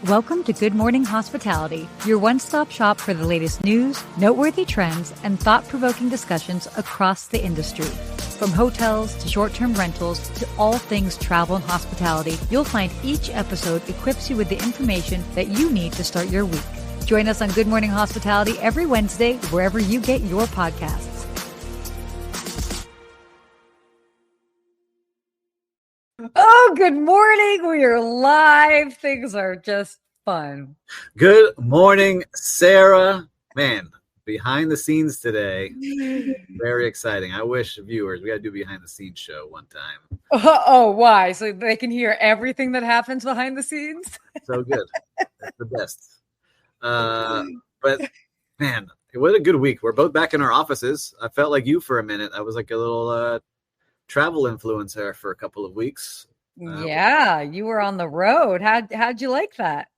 Welcome to Good Morning Hospitality, your one-stop shop for the latest news, noteworthy trends, and thought-provoking discussions across the industry. From hotels to short-term rentals to all things travel and hospitality, you'll find each episode equips you with the information that you need to start your week. Join us on Good Morning Hospitality every Wednesday, wherever you get your podcasts. Oh, good morning. We are live. Things are just fun. Good morning, Sarah. Man, behind the scenes today. Very exciting. I wish viewers, we got to do behind the scenes show one time. Oh, why? So they can hear everything that happens behind the scenes? So good. That's the best. But man, what a good week. We're both back in our offices. I felt like you for a minute. I was like a little travel influencer for a couple of weeks. Yeah, you were on the road. How'd you like that?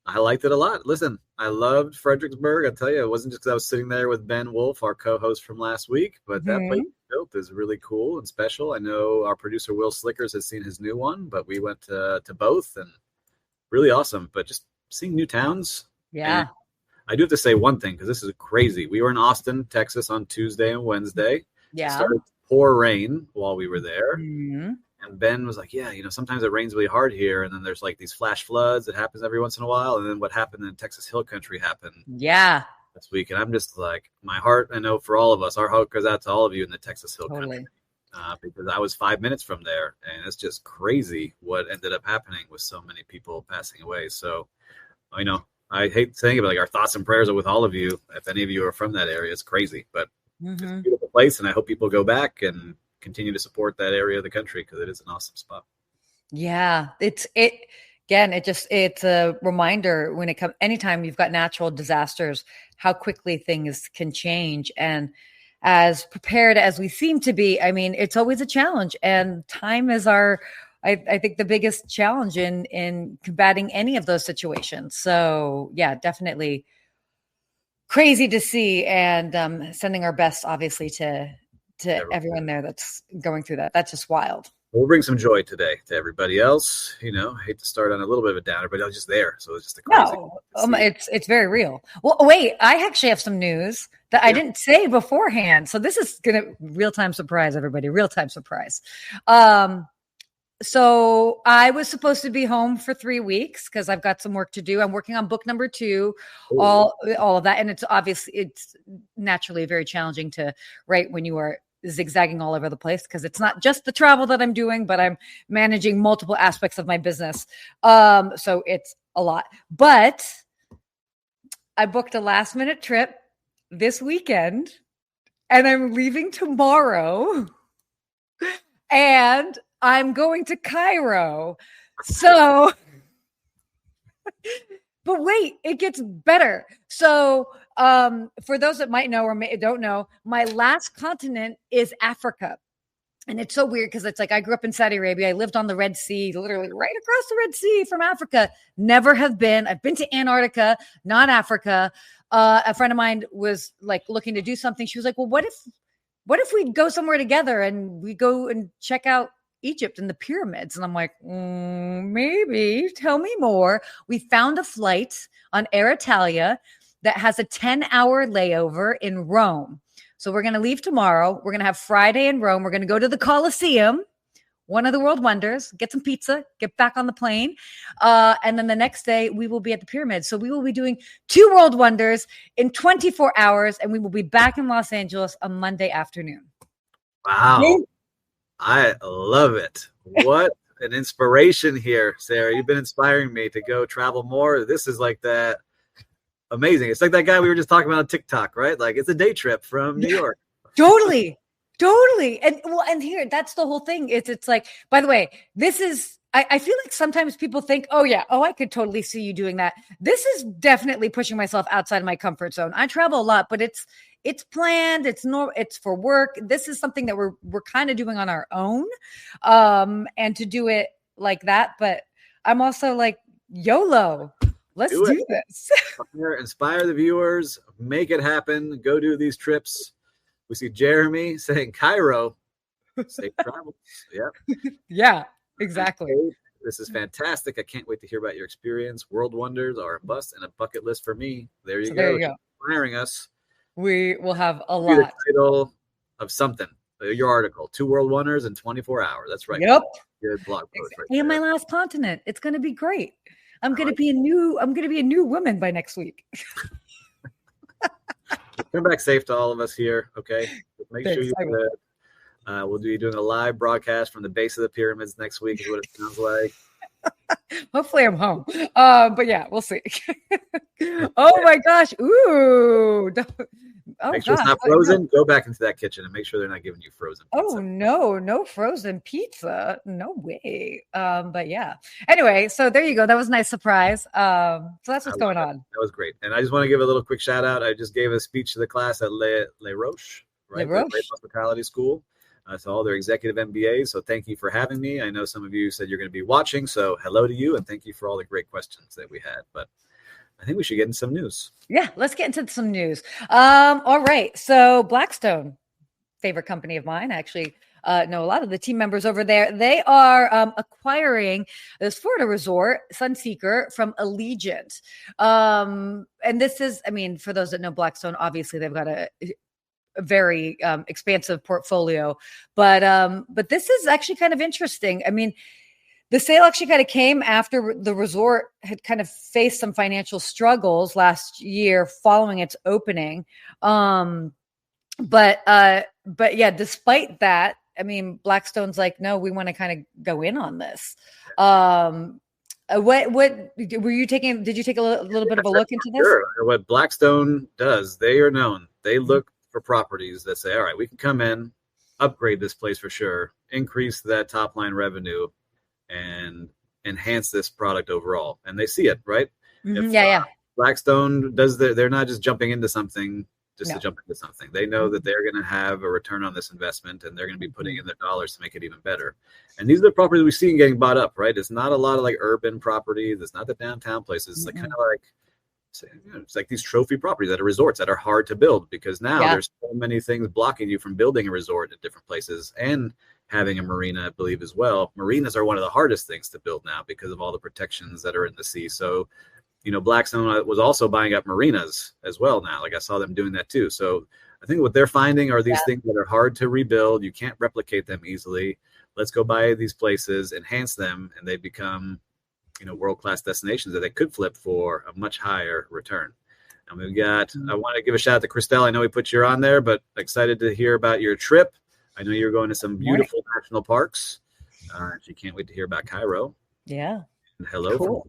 I liked it a lot. Listen, I loved Fredericksburg. I tell you, it wasn't just because I was sitting there with Ben Wolf, our co-host from last week, but that place built is really cool and special. I know our producer Will Slickers has seen his new one, but we went to both and really awesome. But just seeing new towns. Yeah. I do have to say one thing because this is crazy. We were in Austin, Texas on Tuesday and Wednesday. Yeah. It started to pour rain while we were there. Mm-hmm. And Ben was like, yeah, sometimes it rains really hard here. And then there's like these flash floods that happens every once in a while. And then what happened in Texas Hill Country happened this week. And I'm just like, my heart, I know for all of us, our heart goes out to all of you in the Texas Hill Country. Because I was 5 minutes from there. And it's just crazy what ended up happening with so many people passing away. So, I hate saying it, but like our thoughts and prayers are with all of you. If any of you are from that area, it's crazy. But it's a beautiful place. And I hope people go back and continue to support that area of the country because it is an awesome spot. Yeah, it's a reminder when it comes anytime you've got natural disasters, how quickly things can change. And as prepared as we seem to be, I mean, it's always a challenge, and time is I think the biggest challenge in combating any of those situations. So yeah, definitely crazy to see, and sending our best obviously to everyone there that's going through that. That's just wild. We'll bring some joy today to everybody else. I hate to start on a little bit of a downer, but I was just there. So it's just a crazy. No, it's very real. Well, wait, I actually have some news that I didn't say beforehand. So this is going to real-time surprise everybody, real-time surprise. So I was supposed to be home for 3 weeks because I've got some work to do. I'm working on book number 2, all of that. And it's naturally very challenging to write when you are zigzagging all over the place because it's not just the travel that I'm doing, but I'm managing multiple aspects of my business. So it's a lot. But I booked a last minute trip this weekend and I'm leaving tomorrow. And I'm going to Cairo. So, but wait, it gets better. So, for those that might know or don't know, my last continent is Africa. And it's so weird because it's like I grew up in Saudi Arabia. I lived on the Red Sea, literally right across the Red Sea from Africa. Never have been. I've been to Antarctica, not Africa. A friend of mine was like looking to do something. She was like, well, what if we go somewhere together and we go and check out Egypt and the pyramids? And I'm like, maybe. Tell me more. We found a flight on Air Italia that has a 10-hour layover in Rome. So we're going to leave tomorrow. We're going to have Friday in Rome. We're going to go to the Colosseum, one of the world wonders, get some pizza, get back on the plane. And then the next day we will be at the pyramids. So we will be doing 2 world wonders in 24 hours. And we will be back in Los Angeles on Monday afternoon. Wow. I love it. What an inspiration here, Sarah. You've been inspiring me to go travel more. This is like that. Amazing. It's like that guy we were just talking about on TikTok, right? Like it's a day trip from New York. Totally. And here, that's the whole thing. It's like, by the way, this is, I feel like sometimes people think, I could totally see you doing that. This is definitely pushing myself outside of my comfort zone. I travel a lot, but it's planned. It's for work. This is something that we're kind of doing on our own. And to do it like that, but I'm also like, YOLO. Let's do this. Inspire the viewers, make it happen. Go do these trips. We see Jeremy saying Cairo, safe travels. Yeah. Yeah, exactly. This is fantastic. I can't wait to hear about your experience. World wonders are a must and a bucket list for me. There you go. There you go. Inspiring us. We will have a Be lot. the title of something. Your article, 2 World Wonders in 24 hours. That's right. Yep. Good blog post right and my last continent. It's going to be great. I'm going to be a new woman by next week. Come back safe to all of us here. Okay. Make sure you're good. We'll be doing a live broadcast from the base of the pyramids next week is what it sounds like. Hopefully I'm home. But yeah, we'll see. Oh my gosh. Ooh. Make sure it's not frozen. Go back into that kitchen and make sure they're not giving you frozen pizza. Oh no frozen pizza. No way. But yeah. Anyway, so there you go. That was a nice surprise. So that's what's going on. That was great. And I just want to give a little quick shout out. I just gave a speech to the class at Les Roches, right? Les Roches Hospitality School. To all their executive MBAs. So thank you for having me. I know some of you said you're going to be watching. So hello to you. And thank you for all the great questions that we had. But I think we should get into some news. Yeah, let's get into some news. All right. So Blackstone, favorite company of mine, actually know a lot of the team members over there. They are acquiring this Florida resort, Sunseeker, from Allegiant. And this is, I mean, for those that know Blackstone, obviously they've got a very expansive portfolio, but this is actually kind of interesting. I mean, the sale actually kind of came after the resort had kind of faced some financial struggles last year following its opening. But yeah, despite that, I mean, Blackstone's like, no, we want to kind of go in on this. What were you taking? Did you take a little bit of a look into this? Sure. What Blackstone does, they are known. They look for properties that say, all right, we can come in, upgrade this place for sure, increase that top line revenue, and enhance this product overall. And they see it, right? Mm-hmm. Blackstone does they're not just jumping into something to jump into something. They know that they're going to have a return on this investment, and they're going to be putting in their dollars to make it even better. And these are the properties we've seen getting bought up, right? It's not a lot of like urban properties. It's not the downtown places. It's like kind of like, it's like these trophy properties that are resorts that are hard to build because now there's so many things blocking you from building a resort at different places and having a marina, I believe, as well. Marinas are one of the hardest things to build now because of all the protections that are in the sea. So, Blackstone was also buying up marinas as well now. Like I saw them doing that too. So I think what they're finding are these things that are hard to rebuild. You can't replicate them easily. Let's go buy these places, enhance them, and they become world-class destinations that they could flip for a much higher return. And we've got, I want to give a shout out to Christelle. I know we put you on there, but excited to hear about your trip. I know you're going to some beautiful national parks. She can't wait to hear about Cairo. Yeah. And hello from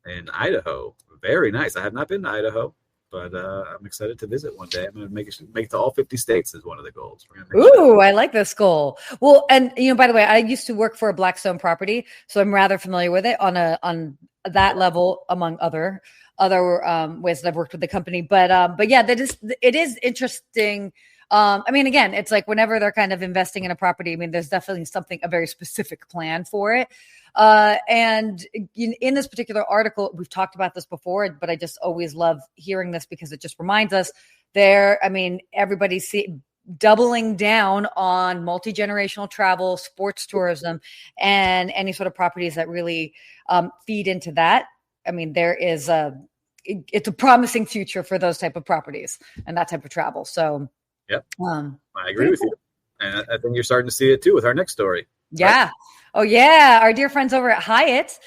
in Idaho. Very nice. I have not been to Idaho, but I'm excited to visit one day. I'm going to make it to all 50 states is one of the goals. Ooh, I like this goal. Well, and by the way, I used to work for a Blackstone property, so I'm rather familiar with it on that level, among other ways that I've worked with the company. But yeah, it is interesting. I mean, again, it's like whenever they're kind of investing in a property, I mean, there's definitely a very specific plan for it. And in this particular article, we've talked about this before, but I just always love hearing this because it just reminds us everybody's doubling down on multi-generational travel, sports tourism, and any sort of properties that really feed into that. I mean, it's a promising future for those type of properties and that type of travel. So, yep, I agree with you. And I think you're starting to see it too with our next story. Yeah. Right? Oh yeah. Our dear friends over at Hyatt.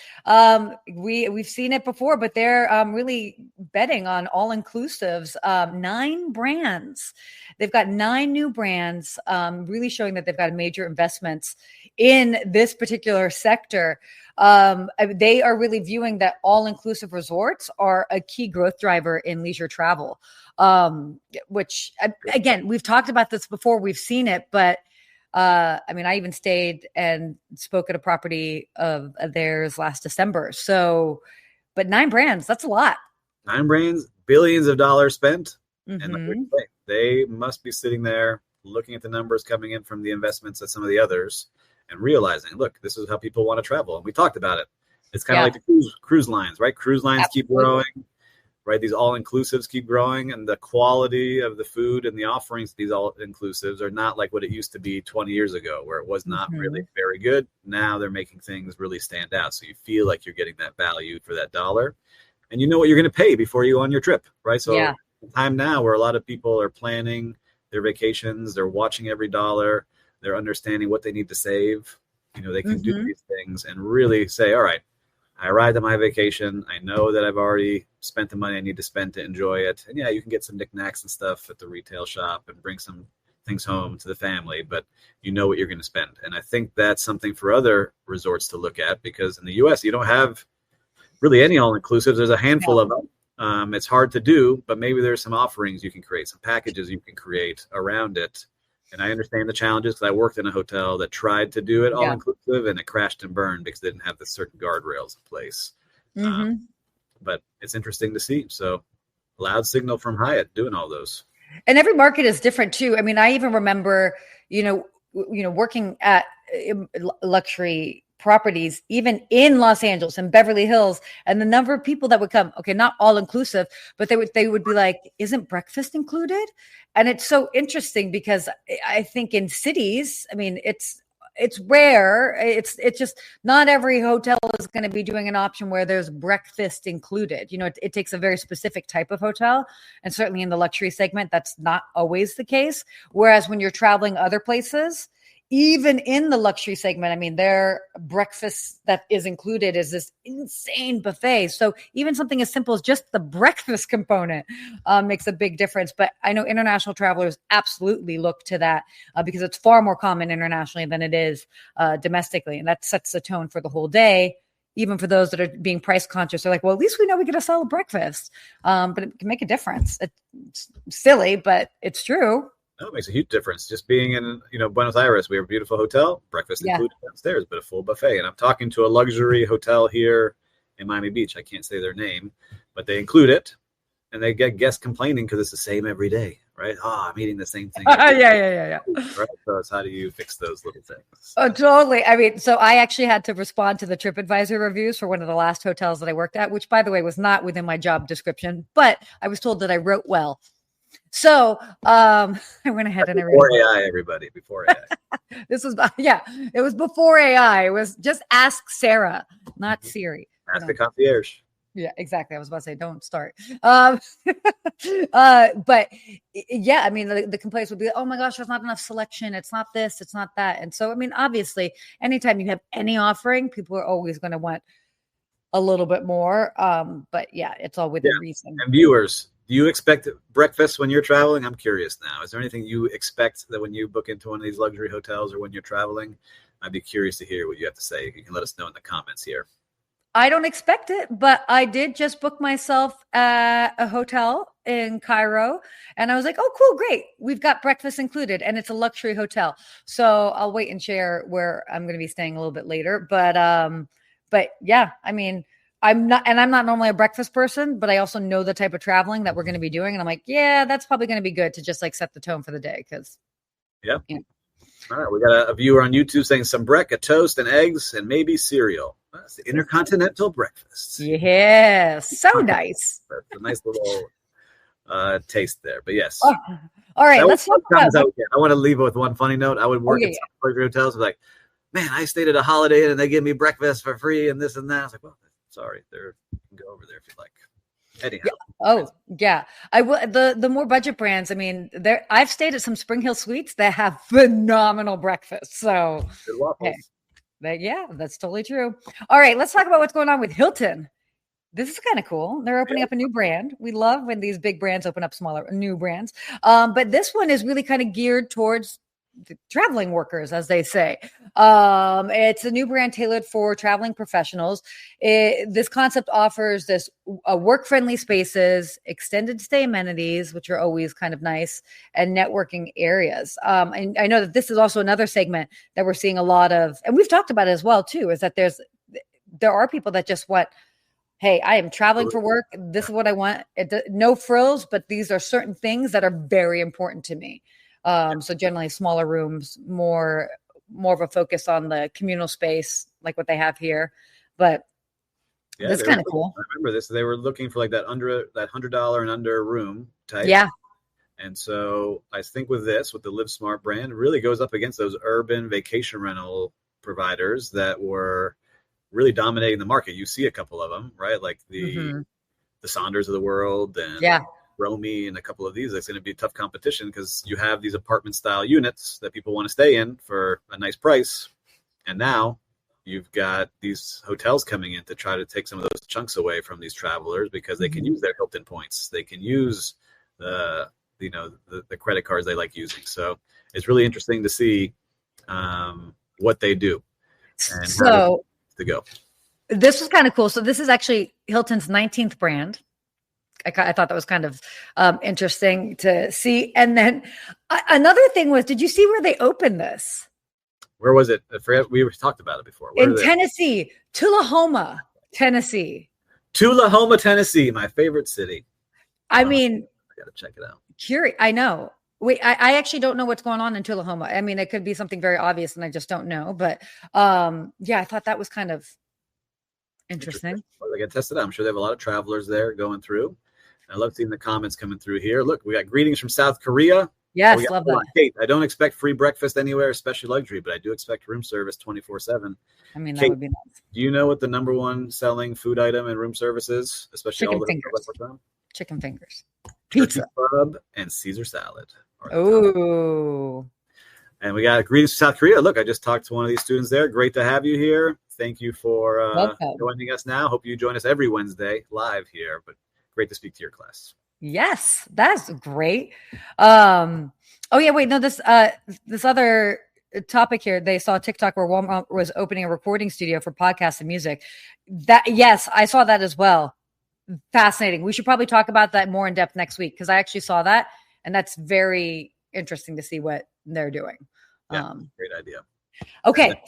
We've seen it before, but they're really betting on all-inclusives, 9 brands. They've got 9 new brands, really showing that they've got major investments in this particular sector. They are really viewing that all-inclusive resorts are a key growth driver in leisure travel, which again, we've talked about this before. We've seen it, but I mean, I even stayed and spoke at a property of theirs last December. So, but 9 brands, that's a lot. 9 brands, billions of dollars spent. Mm-hmm. And they must be sitting there looking at the numbers coming in from the investments at some of the others and realizing, look, this is how people want to travel. And we talked about it. It's kind of like the cruise lines, right? Cruise lines keep growing. right? These all-inclusives keep growing, and the quality of the food and the offerings to these all-inclusives are not like what it used to be 20 years ago, where it was not really very good. Now they're making things really stand out. So you feel like you're getting that value for that dollar, and you know what you're going to pay before you go on your trip, right? So time now where a lot of people are planning their vacations, they're watching every dollar, they're understanding what they need to save. You know, they can do these things and really say, all right, I arrived at my vacation. I know that I've already spent the money I need to spend to enjoy it. And yeah, you can get some knickknacks and stuff at the retail shop and bring some things home to the family, but you know what you're going to spend. And I think that's something for other resorts to look at, because in the US, you don't have really any all-inclusives. There's a handful of them. It's hard to do, but maybe there's some offerings you can create, some packages you can create around it. And I understand the challenges because I worked in a hotel that tried to do it all-inclusive, and it crashed and burned because they didn't have the certain guardrails in place. But it's interesting to see. So loud signal from Hyatt doing all those. And every market is different too. I mean, I even remember, working at luxury properties, even in Los Angeles and Beverly Hills, and the number of people that would come, okay, not all inclusive, but they would be like, isn't breakfast included? And it's so interesting because I think in cities, I mean, it's rare. It's just not every hotel is going to be doing an option where there's breakfast included. You know, it takes a very specific type of hotel. And certainly in the luxury segment, that's not always the case. Whereas when you're traveling other places, even in the luxury segment, I mean, their breakfast that is included is this insane buffet. So even something as simple as just the breakfast component makes a big difference. But I know international travelers absolutely look to that because it's far more common internationally than it is domestically. And that sets the tone for the whole day. Even for those that are being price conscious, they're like, well, at least we know we get a solid breakfast. But it can make a difference. It's silly, but it's true. No, it makes a huge difference. Just being in, Buenos Aires, we have a beautiful hotel, breakfast included downstairs, but a full buffet. And I'm talking to a luxury hotel here in Miami Beach. I can't say their name, but they include it, and they get guests complaining because it's the same every day, right? I'm eating the same thing. Yeah. Right? So it's how do you fix those little things? Oh, totally. I mean, so I actually had to respond to the TripAdvisor reviews for one of the last hotels that I worked at, which, by the way, was not within my job description, but I was told that I wrote well. So I went ahead and before AI, everybody, before AI. This was, it was before AI. It was just ask Sarah, not Siri. Ask the concierge. Yeah, exactly. I was about to say, don't start. But yeah, I mean, the complaints would be, oh my gosh, there's not enough selection. It's not this, it's not that. And so, I mean, obviously, anytime you have any offering, people are always going to want a little bit more. But yeah, it's all within reason. And viewers, do you expect breakfast when you're traveling? I'm curious now. Is there anything you expect that when you book into one of these luxury hotels or when you're traveling? I'd be curious to hear what you have to say. You can let us know in the comments here. I don't expect it, but I did just book myself at a hotel in Cairo, and I was like, oh, cool, great. We've got breakfast included, and it's a luxury hotel. So I'll wait and share where I'm going to be staying a little bit later. But yeah, I mean, I'm not normally a breakfast person, but I also know the type of traveling that we're going to be doing. And I'm like, yeah, that's probably going to be good to just like set the tone for the day. Cause All right. We got a viewer on YouTube saying some a toast and eggs and maybe cereal. That's the intercontinental breakfast. Yeah. So nice. That's a nice little taste there, but yes. Oh, all right. Let's talk about I want to leave with one funny note. I would work at some luxury hotels like, man, I stayed at a Holiday Inn and they give me breakfast for free and this and that. I was like, well, sorry, you can go over there if you like. Anyhow. Oh yeah, I will. The more budget brands. I mean, I've stayed at some Spring Hill Suites that have phenomenal breakfast. So yeah, that's totally true. All right, let's talk about what's going on with Hilton. This is kind of cool. They're opening up a new brand. We love when these big brands open up smaller new brands. But this one is really kind of geared towards the traveling workers, as they say. It's a new brand tailored for traveling professionals. This concept offers this work-friendly spaces, extended stay amenities, which are always kind of nice, and networking areas. And I know that this is also another segment that we're seeing a lot of, and we've talked about it as well too, is that there are people that just want, hey, I am traveling for work. This is what I want. No frills, but these are certain things that are very important to me. So generally smaller rooms, more of a focus on the communal space, like what they have here. But Yeah, that's kind of cool. I remember this. They were looking for like that $100 and under room type. Yeah. And so I think with the Live Smart brand, it really goes up against those urban vacation rental providers that were really dominating the market. You see a couple of them, right? Like the Saunders of the world and Romy and a couple of these. It's going to be tough competition because you have these apartment style units that people want to stay in for a nice price. And now you've got these hotels coming in to try to take some of those chunks away from these travelers because they can use their Hilton points. They can use the credit cards they like using. So it's really interesting to see what they do and how to go. This was kind of cool. So this is actually Hilton's 19th brand. I thought that was kind of interesting to see. And then another thing was, did you see where they opened this? Where was it? I forget. We talked about it before. In Tennessee, Tullahoma, Tennessee. Tullahoma, Tennessee, my favorite city. I mean, I got to check it out. I know. Wait, I actually don't know what's going on in Tullahoma. I mean, it could be something very obvious and I just don't know. But yeah, I thought that was kind of interesting. Well, they get tested out. I'm sure they have a lot of travelers there going through. I love seeing the comments coming through here. Look, we got greetings from South Korea. Yes, love that. Kate, I don't expect free breakfast anywhere, especially luxury, but I do expect room service 24/7. I mean, Kate, that would be nice. Do you know what the number one selling food item in room service is? Especially chicken all the fingers. Chicken fingers. Pizza. Club and Caesar salad. Oh. And we got greetings from South Korea. Look, I just talked to one of these students there. Great to have you here. Thank you for joining us now. Hope you join us every Wednesday live here, but great to speak to your class. Yes, that's great. Oh yeah, wait, no, this other topic here. They saw TikTok where Walmart was opening a recording studio for podcasts and music. Yes, I saw that as well. Fascinating. We should probably talk about that more in depth next week because I actually saw that, and that's very interesting to see what they're doing. Yeah, great idea. Okay.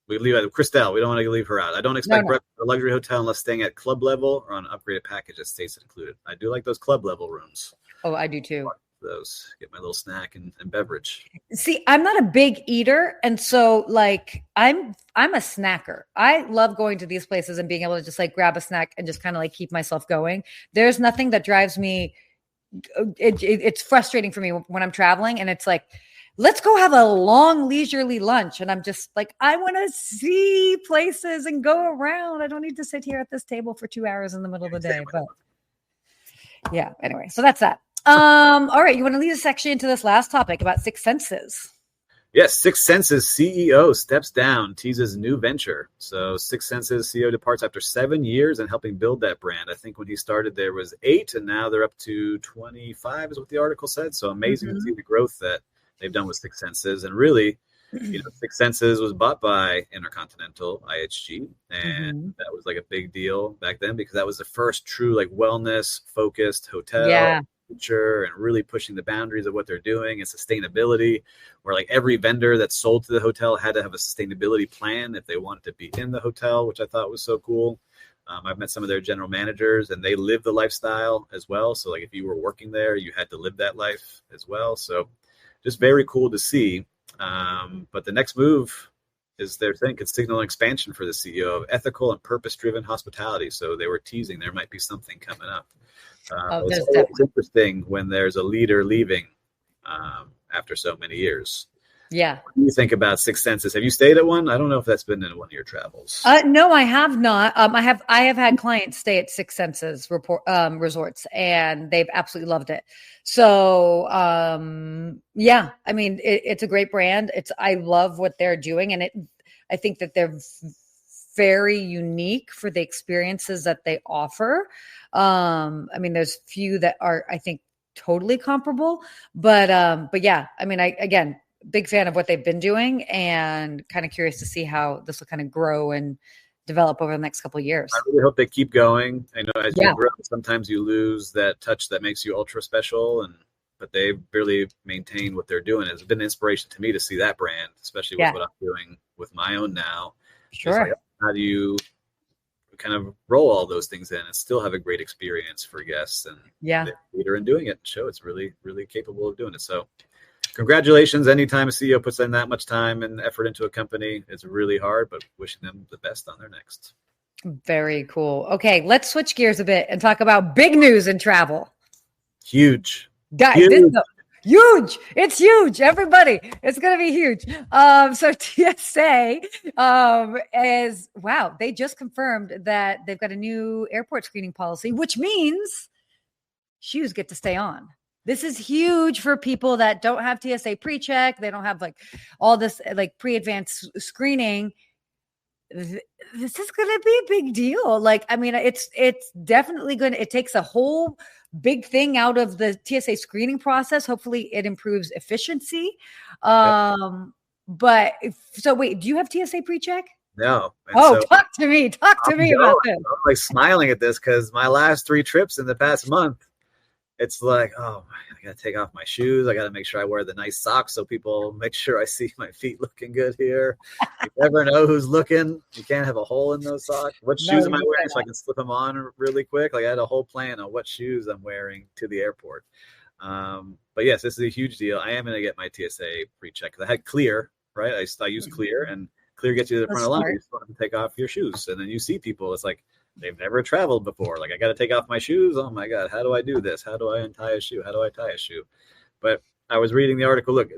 We leave it. Christelle, we don't want to leave her out. I don't expect breakfast at a luxury hotel unless staying at club level or on an upgraded package that stays included. I do like those club level rooms. Oh, I do too. Those, get my little snack and beverage. See, I'm not a big eater, and so like I'm a snacker. I love going to these places and being able to just like grab a snack and just kind of like keep myself going. There's nothing that drives me. It's frustrating for me when I'm traveling, and it's like, let's go have a long leisurely lunch. And I'm just like, I want to see places and go around. I don't need to sit here at this table for 2 hours in the middle of the day. But yeah, anyway, so that's that. All right. You want to lead us actually into this last topic about Six Senses? Yes. Six Senses CEO steps down, teases new venture. So Six Senses CEO departs after 7 years and helping build that brand. I think when he started, there was 8 and now they're up to 25 is what the article said. So amazing to see the growth that they've done with Six Senses. And really, Six Senses was bought by Intercontinental IHG. And that was like a big deal back then because that was the first true like wellness focused hotel. Yeah. And really pushing the boundaries of what they're doing and sustainability, where like every vendor that sold to the hotel had to have a sustainability plan if they wanted to be in the hotel, which I thought was so cool. I've met some of their general managers and they live the lifestyle as well. So like if you were working there, you had to live that life as well. So just very cool to see. But the next move is their thing could signal an expansion for the CEO of ethical and purpose-driven hospitality. So they were teasing there might be something coming up. It's interesting when there's a leader leaving after so many years. Yeah. What do you think about Six Senses? Have you stayed at one? I don't know if that's been in one of your travels. No, I have not. I have had clients stay at Six Senses resorts, and they've absolutely loved it. So, yeah, I mean, it's a great brand. I love what they're doing, and I think that they're very unique for the experiences that they offer. I mean, there's few that are, I think, totally comparable, but yeah, I mean, again, big fan of what they've been doing and kind of curious to see how this will kind of grow and develop over the next couple of years. I really hope they keep going. I know as you grow, sometimes you lose that touch that makes you ultra special, but they really maintain what they're doing. It's been an inspiration to me to see that brand, especially with what I'm doing with my own now. Sure. Like, how do you kind of roll all those things in and still have a great experience for guests and the leader in doing it? Show it's really, really capable of doing it. So congratulations. Anytime a CEO puts in that much time and effort into a company, it's really hard, but wishing them the best on their next. Very cool. Okay, let's switch gears a bit and talk about big news in travel. Huge. Guys, huge. Huge. It's huge. Everybody, it's going to be huge. So TSA is, wow, they just confirmed that they've got a new airport screening policy, which means shoes get to stay on. This is huge for people that don't have TSA pre-check. They don't have like all this like pre-advanced screening. This is going to be a big deal. Like, I mean, it's definitely going to, it takes a whole big thing out of the TSA screening process. Hopefully it improves efficiency. But so wait, do you have TSA pre-check? No. And talk to me about this. I'm like smiling at this because my last 3 trips in the past month, it's like, oh, I got to take off my shoes. I got to make sure I wear the nice socks so people make sure I see my feet looking good here. You never know who's looking. You can't have a hole in those socks. What shoes am I wearing so I can slip them on really quick? Like I had a whole plan on what shoes I'm wearing to the airport. But yes, this is a huge deal. I am going to get my TSA pre-check because I had Clear, right? I use Clear, and Clear gets you to the front of the line. You just want to take off your shoes, and then you see people. It's like, they've never traveled before. Like, I got to take off my shoes. Oh my God. How do I do this? How do I untie a shoe? How do I tie a shoe? But I was reading the article. Look,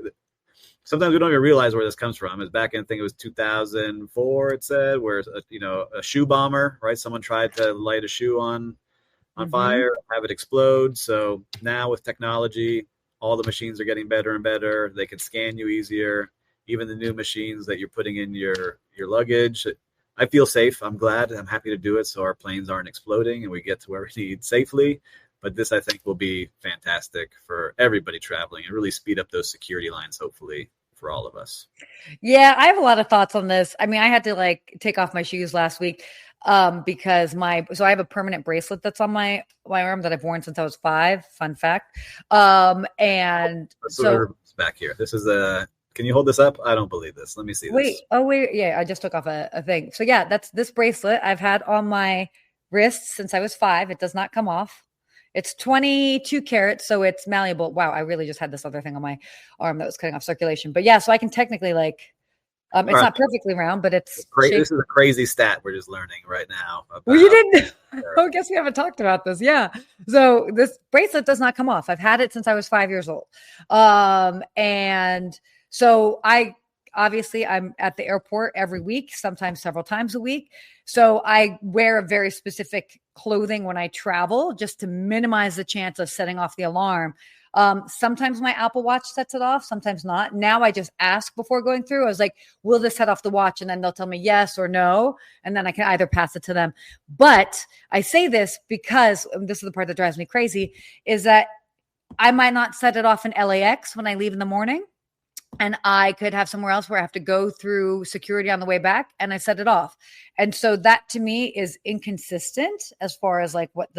sometimes we don't even realize where this comes from. It's back in, I think it was 2004. It said where, a shoe bomber, right? Someone tried to light a shoe on fire, have it explode. So now with technology, all the machines are getting better and better. They can scan you easier. Even the new machines that you're putting in your luggage, I feel safe. I'm glad. I'm happy to do it so our planes aren't exploding and we get to where we need safely. But this, I think, will be fantastic for everybody traveling and really speed up those security lines, hopefully, for all of us. Yeah, I have a lot of thoughts on this. I mean, I had to take off my shoes last week because I have a permanent bracelet that's on my arm that I've worn since I was 5. Fun fact. And so back here, this is can you hold this up? I don't believe this. Let me see this. Wait. Yeah, I just took off a thing. So yeah, that's this bracelet I've had on my wrist since I was 5. It does not come off. It's 22 carats, so it's malleable. Wow, I really just had this other thing on my arm that was cutting off circulation. But yeah, so I can technically it's not perfectly round, but it's this is a crazy stat we're just learning right now. Well, you didn't. I guess we haven't talked about this. Yeah. So this bracelet does not come off. I've had it since I was 5 years old. And so I'm at the airport every week, sometimes several times a week. So I wear a very specific clothing when I travel just to minimize the chance of setting off the alarm. Sometimes my Apple Watch sets it off, sometimes not. Now I just ask before going through. I was like, will this set off the watch? And then they'll tell me yes or no. And then I can either pass it to them. But I say this because this is the part that drives me crazy, is that I might not set it off in LAX when I leave in the morning. And I could have somewhere else where I have to go through security on the way back, and I set it off. And so that to me is inconsistent as far as what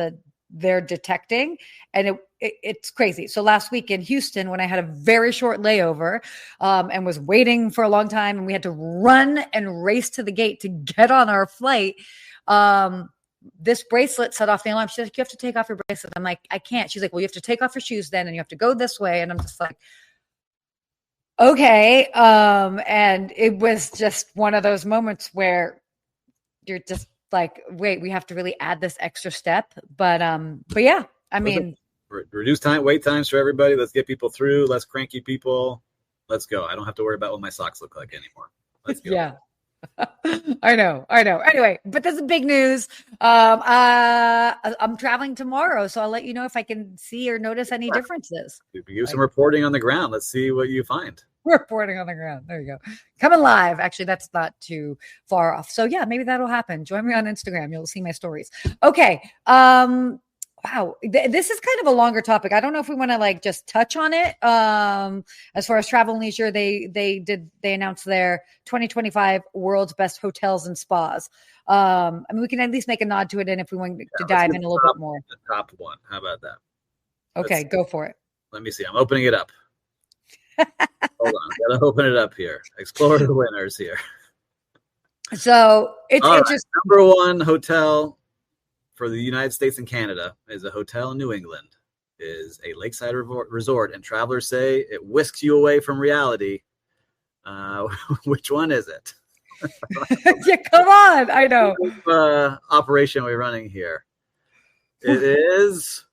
they're detecting. And it's crazy. So last week in Houston, when I had a very short layover and was waiting for a long time, and we had to run and race to the gate to get on our flight, this bracelet set off the alarm. She's like, you have to take off your bracelet. I'm like, I can't. She's like, well, you have to take off your shoes then, and you have to go this way. And I'm just like, okay. And it was just one of those moments where you're just like, wait, we have to really add this extra step. But yeah, I mean, reduce wait times for everybody. Let's get people through. Less cranky people. Let's go. I don't have to worry about what my socks look like anymore. Let's go. Yeah. I know. Anyway, but this is big news. I'm traveling tomorrow, so I'll let you know if I can see or notice any differences. Do some reporting on the ground. Let's see what you find. Reporting on the ground. There you go. Coming live. Actually, that's not too far off. So yeah, maybe that'll happen. Join me on Instagram. You'll see my stories. Okay. Wow. This is kind of a longer topic. I don't know if we want to just touch on it. As far as travel and leisure, they announced their 2025 world's best hotels and spas. I mean, we can at least make a nod to it. And if we want to dive in a little bit more. The top one. How about that? Okay, go for it. Let me see. I'm opening it up. Hold on. I got to open it up here. Explore the winners here. So it's just number one hotel for the United States and Canada is a hotel in New England, is a lakeside resort, and travelers say it whisks you away from reality. Which one is it? Yeah, come on. I know. Operation we're running here. It is.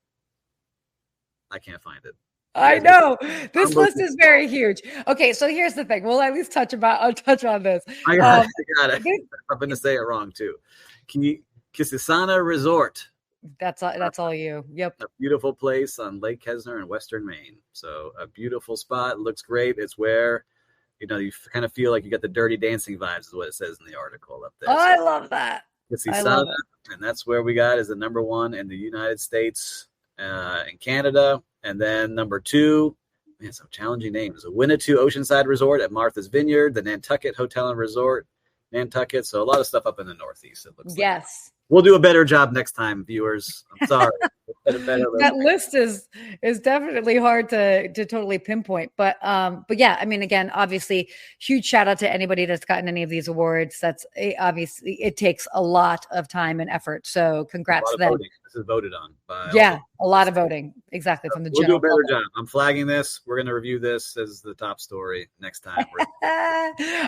I can't find it. I know this list is very huge. Okay, so here's the thing. We'll at least touch on this. I got it. I'm going to say it wrong too. Kisisana Resort. That's all you. Yep. A beautiful place on Lake Kesner in Western Maine. So a beautiful spot. It looks great. It's where, you kind of feel like you got the Dirty Dancing vibes is what it says in the article up there. Oh, so, I love that. Kisisana, and that's where we got is the number one in the United States and Canada. And then number two, some challenging names. The Winnetou Oceanside Resort at Martha's Vineyard, the Nantucket Hotel and Resort, Nantucket. So a lot of stuff up in the Northeast, it looks like. We'll do a better job next time, viewers. I'm sorry. That list is definitely hard to totally pinpoint. But yeah, I mean, again, obviously, huge shout out to anybody that's gotten any of these awards. That's obviously, it takes a lot of time and effort. So congrats to them. Voting. This is voted on by a lot of voting. Exactly. From the We'll do a better job. I'm flagging this. We're going to review this as the top story next time.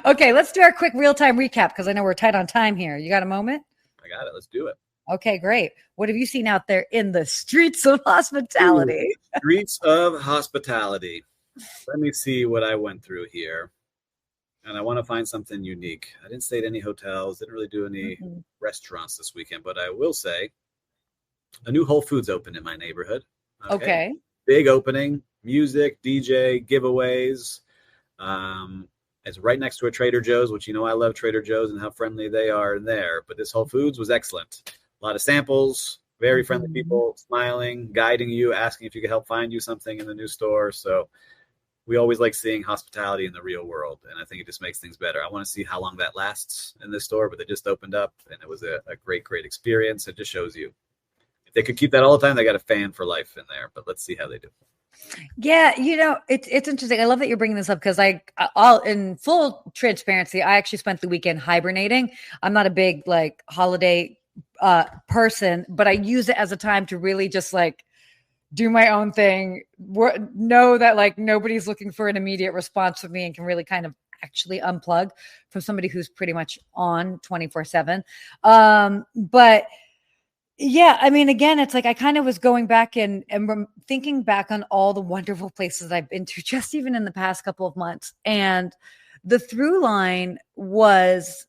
Okay, let's do our quick real-time recap because I know we're tight on time here. You got a moment? I got it. Let's do it. Okay, great. What have you seen out there in the streets of hospitality? Streets of hospitality. Let me see what I went through here. And I want to find something unique. I didn't stay at any hotels, didn't really do any restaurants this weekend, but I will say a new Whole Foods opened in my neighborhood. Okay. Big opening, music, DJ, giveaways. It's right next to a Trader Joe's, which I love Trader Joe's and how friendly they are in there. But this Whole Foods was excellent. A lot of samples, very friendly people, smiling, guiding you, asking if you could help find you something in the new store. So we always like seeing hospitality in the real world, and I think it just makes things better. I want to see how long that lasts in this store, but they just opened up, and it was a great, great experience. It just shows you. If they could keep that all the time, they got a fan for life in there, but let's see how they do. Yeah, it's interesting. I love that you're bringing this up because I'll in full transparency, I actually spent the weekend hibernating. I'm not a big holiday person, but I use it as a time to really just do my own thing. Know that nobody's looking for an immediate response from me and can really kind of actually unplug from somebody who's pretty much on 24/7. But yeah, I mean, again, it's I kind of was going back and thinking back on all the wonderful places I've been to just even in the past couple of months. And the through line was,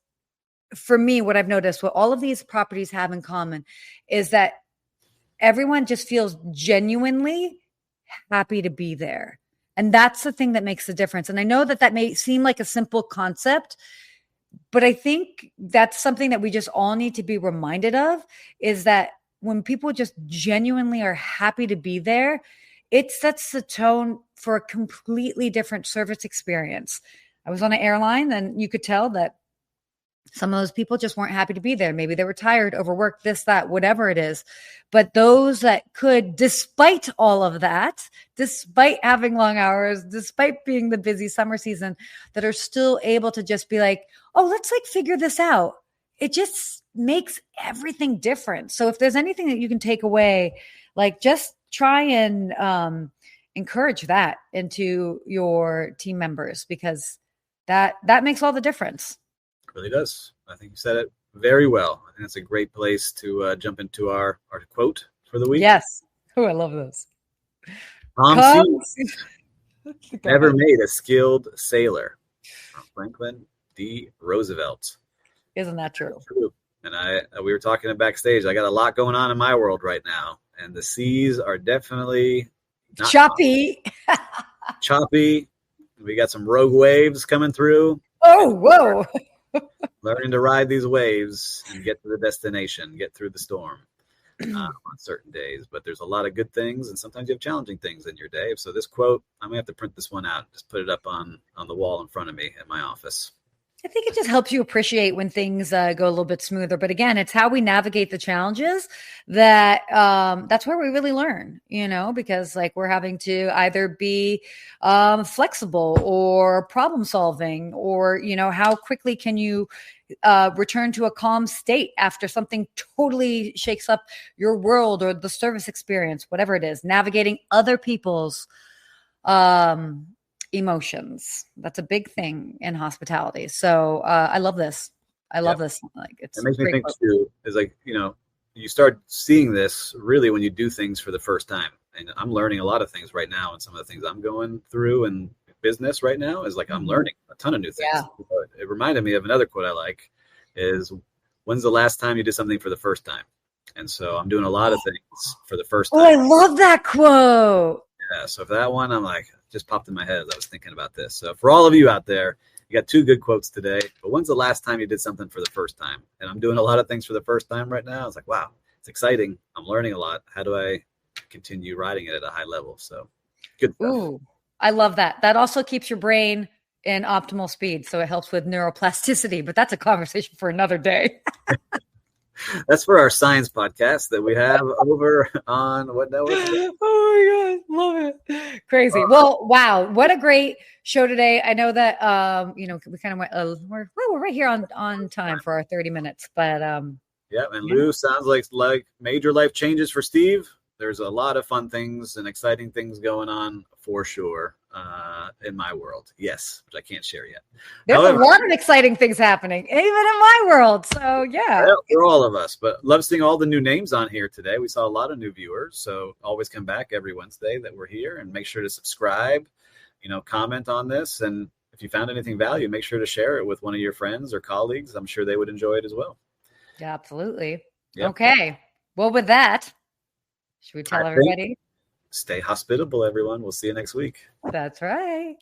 for me, what I've noticed, what all of these properties have in common is that everyone just feels genuinely happy to be there. And that's the thing that makes the difference. And I know that may seem like a simple concept, but I think that's something that we just all need to be reminded of, is that when people just genuinely are happy to be there, it sets the tone for a completely different service experience. I was on an airline and you could tell that some of those people just weren't happy to be there. Maybe they were tired, overworked, this, that, whatever it is. But those that could, despite all of that, despite having long hours, despite being the busy summer season, that are still able to just be oh, let's figure this out. It just makes everything different. So if there's anything that you can take away, just try and encourage that into your team members, because that makes all the difference. Really does. I think you said it very well. I think it's a great place to jump into our quote for the week. Yes. Oh, I love this. Tom Seas never made a skilled sailor. From Franklin D. Roosevelt. Isn't that true? That's true. And we were talking backstage. I got a lot going on in my world right now, and the seas are definitely not choppy. Choppy. We got some rogue waves coming through. Oh, whoa. Learning to ride these waves and get to the destination, get through the storm on certain days. But there's a lot of good things, and sometimes you have challenging things in your day. So this quote, I'm going to have to print this one out, just put it up on the wall in front of me at my office. I think it just helps you appreciate when things go a little bit smoother. But again, it's how we navigate the challenges that's where we really learn, because we're having to either be flexible or problem solving, or, how quickly can you return to a calm state after something totally shakes up your world or the service experience, whatever it is, navigating other people's emotions. That's a big thing in hospitality. So I love this. I love this. Like, it's it makes me think too, is like, you start seeing this really when you do things for the first time. And I'm learning a lot of things right now, and some of the things I'm going through in business right now is like, I'm learning a ton of new things. Yeah. It reminded me of another quote I like is, when's the last time you did something for the first time? And so I'm doing a lot of things for the first time. Oh, I love that quote. Yeah. So for that one, I'm like, just popped in my head as I was thinking about this. So for all of you out there, you got 2 good quotes today, but when's the last time you did something for the first time? And I'm doing a lot of things for the first time right now. It's like, wow, it's exciting. I'm learning a lot. How do I continue riding it at a high level? So good stuff. Ooh, I love that. That also keeps your brain in optimal speed. So it helps with neuroplasticity, but that's a conversation for another day. That's for our science podcast that we have over on what network? Oh my God. Love it. Crazy. Well, wow. What a great show today. I know that, we kind of went, we're right here on time for our 30 minutes, but, yeah. And Lou, sounds like major life changes for Steve. There's a lot of fun things and exciting things going on for sure in my world. Yes, which I can't share yet. There's a lot of exciting things happening, even in my world. So, yeah. For all of us. But love seeing all the new names on here today. We saw a lot of new viewers. So always come back every Wednesday that we're here, and make sure to subscribe, comment on this. And if you found anything value, make sure to share it with one of your friends or colleagues. I'm sure they would enjoy it as well. Yeah, absolutely. Yep. Okay. Well, with that, should we tell everybody? Stay hospitable, everyone. We'll see you next week. That's right.